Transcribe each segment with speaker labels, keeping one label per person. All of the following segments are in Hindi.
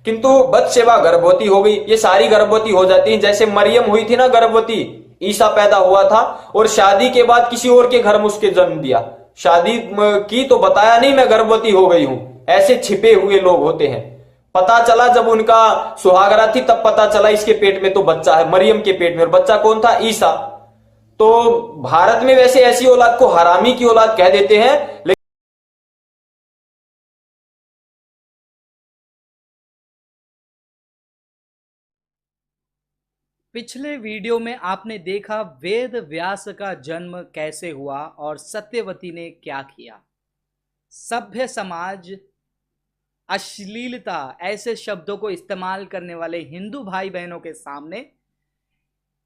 Speaker 1: किंतु बदशेबा गर्भवती हो गई। ये सारी गर्भवती हो जाती हैं, जैसे मरियम हुई थी ना गर्भवती, ईसा पैदा हुआ था और शादी के बाद किसी और के घर में उसके जन्म दिया। शादी की तो बताया नहीं मैं गर्भवती हो गई हूं, ऐसे छिपे हुए लोग होते हैं। पता चला जब उनका सुहागरा थी तब पता चला इसके पेट में तो बच्चा है, मरियम के पेट में। और बच्चा कौन था? ईसा। तो भारत में वैसे ऐसी औलाद को हरामी की औलाद कह देते हैं।
Speaker 2: पिछले वीडियो में आपने देखा वेद व्यास का जन्म कैसे हुआ और सत्यवती ने क्या किया। सभ्य समाज, अश्लीलता, ऐसे शब्दों को इस्तेमाल करने वाले हिंदू भाई बहनों के सामने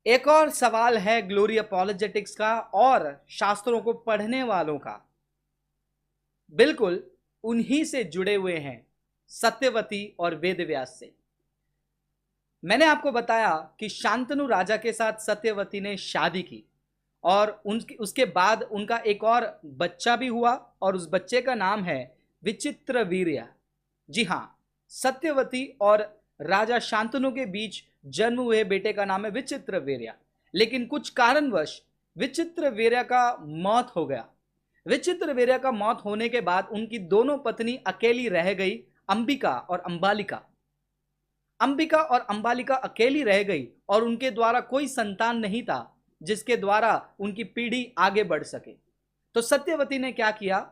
Speaker 2: एक और सवाल है ग्लोरी अपॉलोजेटिक्स का और शास्त्रों को पढ़ने वालों का। बिल्कुल उन्हीं से जुड़े हुए हैं, सत्यवती और वेद व्यास से। मैंने आपको बताया कि शांतनु राजा के साथ सत्यवती ने शादी की और उसके बाद उनका एक और बच्चा भी हुआ और उस बच्चे का नाम है विचित्रवीर्य। जी हाँ, सत्यवती और राजा शांतनु के बीच जन्म हुए बेटे का नाम है विचित्रवीर्य। लेकिन कुछ कारणवश विचित्रवीर्य का मौत हो गया। विचित्रवीर्य का मौत होने के बाद उनकी दोनों पत्नी अकेली रह गई, अंबिका और अंबालिका। अंबिका और अंबालिका अकेली रह गई और उनके द्वारा कोई संतान नहीं था जिसके द्वारा उनकी पीढ़ी आगे बढ़ सके। तो सत्यवती ने क्या किया,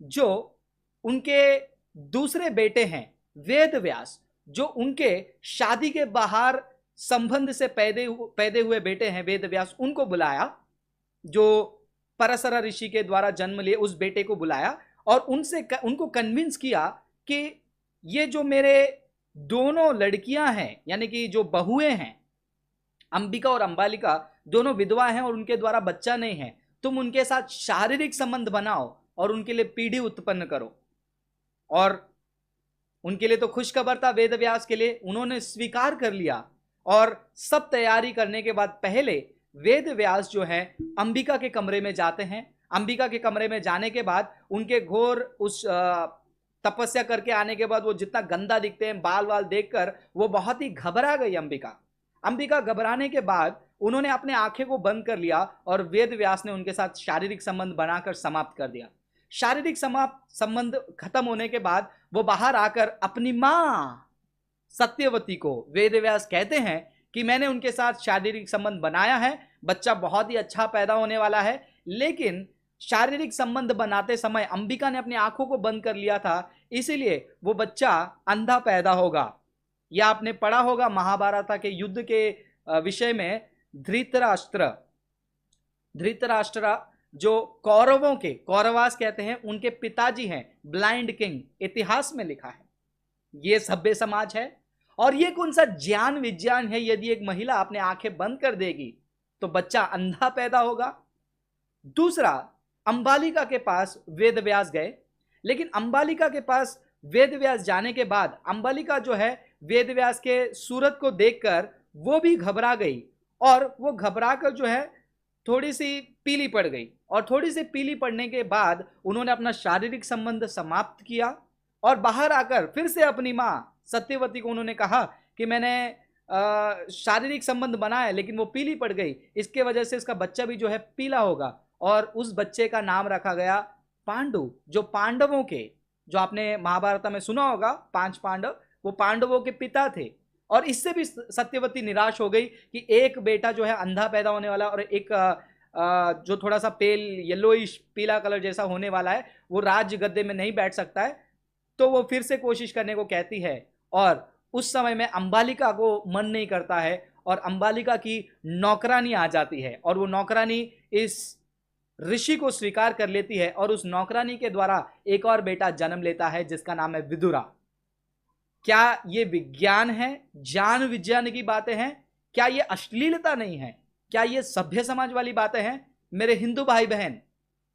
Speaker 2: जो उनके दूसरे बेटे हैं वेद व्यास, जो उनके शादी के बाहर संबंध से पैदे हुए बेटे हैं वेद व्यास, उनको बुलाया। जो पराशर ऋषि के द्वारा जन्म लिए उस बेटे को बुलाया और उनको कन्विंस किया कि ये जो मेरे दोनों लड़कियां हैं, यानी कि जो बहुएं हैं, अंबिका और अंबालिका दोनों विधवा हैं और उनके द्वारा बच्चा नहीं है, तुम उनके साथ शारीरिक संबंध बनाओ और उनके लिए पीढ़ी उत्पन्न करो। और उनके लिए तो खुशखबर था वेद व्यास के लिए, उन्होंने स्वीकार कर लिया। और सब तैयारी करने के बाद पहले वेद व्यास जो है अंबिका के कमरे में जाते हैं। अंबिका के कमरे में जाने के बाद उनके घोर उस तपस्या करके आने के बाद वो जितना गंदा दिखते हैं, बाल वाल देखकर वो बहुत ही घबरा गई अंबिका घबराने के बाद उन्होंने अपने आंखें को बंद कर लिया और वेद व्यास ने उनके साथ शारीरिक संबंध बनाकर समाप्त कर दिया। शारीरिक संबंध खत्म होने के बाद वो बाहर आकर अपनी मां सत्यवती को वेद व्यास कहते हैं कि मैंने उनके साथ शारीरिक संबंध बनाया है, बच्चा बहुत ही अच्छा पैदा होने वाला है। लेकिन शारीरिक संबंध बनाते समय अंबिका ने अपनी आंखों को बंद कर लिया था, इसीलिए वो बच्चा अंधा पैदा होगा। यह आपने पढ़ा होगा महाभारत के युद्ध के विषय में। धृतराष्ट्र जो कौरवों के, कौरवास कहते हैं, उनके पिताजी हैं ब्लाइंड किंग, इतिहास में लिखा है। यह सभ्य समाज है और यह कौन सा ज्ञान विज्ञान है, यदि एक महिला अपने आंखें बंद कर देगी तो बच्चा अंधा पैदा होगा। दूसरा, अंबालिका के पास वेद व्यास गए, लेकिन अंबालिका के पास वेद व्यास जाने के बाद अंबालिका जो है वेद व्यास के सूरत को देखकर वो भी घबरा गई और वो घबरा कर जो है थोड़ी सी पीली पड़ गई। और थोड़ी सी पीली पड़ने के बाद उन्होंने अपना शारीरिक संबंध समाप्त किया और बाहर आकर फिर से अपनी मां सत्यवती को उन्होंने कहा कि मैंने शारीरिक संबंध बनाया लेकिन वो पीली पड़ गई, इसके वजह से इसका बच्चा भी जो है पीला होगा। और उस बच्चे का नाम रखा गया पांडु, जो पांडवों के, जो आपने महाभारत में सुना होगा 5 पांडव, वो पांडवों के पिता थे। और इससे भी सत्यवती निराश हो गई कि एक बेटा जो है अंधा पैदा होने वाला और एक जो थोड़ा सा पेल येलोइश पीला कलर जैसा होने वाला है, वो राज गद्दे में नहीं बैठ सकता है। तो वो फिर से कोशिश करने को कहती है और उस समय में अंबालिका को मन नहीं करता है और अंबालिका की नौकरानी आ जाती है और वो नौकरानी इस ऋषि को स्वीकार कर लेती है और उस नौकरानी के द्वारा एक और बेटा जन्म लेता है जिसका नाम है विदुरा। क्या ये विज्ञान है, ज्ञान विज्ञान की बातें हैं? क्या ये अश्लीलता नहीं है? क्या ये सभ्य समाज वाली बातें हैं? मेरे हिंदू भाई बहन,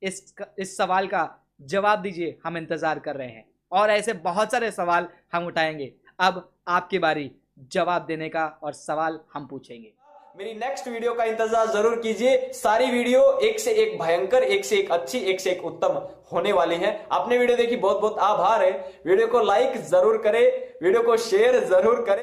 Speaker 2: इस सवाल का जवाब दीजिए, हम इंतजार कर रहे हैं और ऐसे बहुत सारे सवाल हम उठाएंगे। अब आपकी बारी जवाब देने का और सवाल हम पूछेंगे।
Speaker 1: मेरी नेक्स्ट वीडियो का इंतजार जरूर कीजिए। सारी वीडियो एक से एक भयंकर, एक से एक अच्छी, एक से एक उत्तम होने वाली है। आपने वीडियो देखी, बहुत बहुत आभार है। वीडियो को लाइक जरूर करें, वीडियो को शेयर जरूर करें।